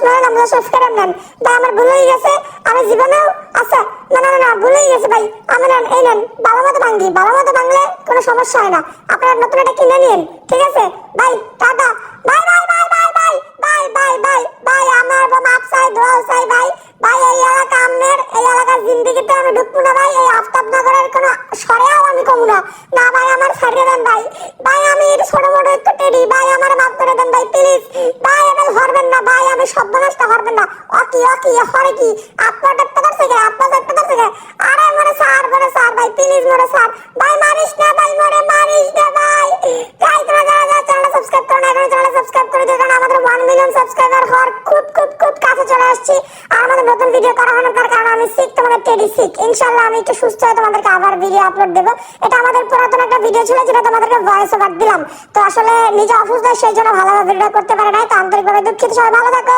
না হলে আমরা সাবস্ক্রাইব নেন ভাই, আমার ভুল হয়ে গেছে, আমি জীবনেও আচ্ছা না ভুল হয়ে গেছে ভাই, আমি নেন এই নেন ভালো মতো ভাঙ্গি, ভালো মতো ভাঙলে কোনো সমস্যা হয় না, আপনারা নতুন এটা কিনে নিন, ঠিক আছে ভাই, tata, bye bye bye bye bye bye bye bye bye, আমার মাপ চাই, দোয়া চাই ভাই, ভাই এই এলাকা আমনের, এই এলাকার জিন্দেগিতে আমি ঢুকবো না ভাই, এই আফতাব নগরের কোনো সরেও আমি কমু না, না ভাই আমার ছাড়িয়ে দেন ভাই, ভাই আমি ছোট মোটো একটু টেডি ভাই, আমার মাফ করে দেন ভাই প্লিজ ভাই, এটা হরবেন না ভাই, আমি সব নষ্ট হরবেন না, অকি হরে কি আপনার ডাক্তার থেকে আপনার ডাক্তার থেকে, আরে মরে স্যার ভাই প্লিজ মরে স্যার ভাই, মারিস না ভাই, মরে মারিস না ভাই, তাই তোমরা যারা চ্যানেল সাবস্ক্রাইব করো না এখন চ্যানেল সাবস্ক্রাইব করে দিও, কারণ আমাদের 1 মিলিয়ন সাবস্ক্রাইবার হওয়ার খুব কাছে চলে আসছে, আর আমাদের নতুন ভিডিও করা হয় না তার কারণ আমি শিখ, তোমাদের টেডি শিখ, ইনশাআল্লাহ আমি একটু সুস্থ হয়ে তোমাদেরকে আবার ভিডিও আপলোড দেবো, এটা আমাদের পুরাতন একটা ভিডিও ছিল যেটা তোমাদেরকে ভয়েস ওভার দিলাম, তো আসলে নিজে অসুস্থ সেই জন্য ভালোভাবে ভিডিও করতে পারে নাই, তো আন্তরিকভাবে দুঃখিত, সবাই ভালো থাকো।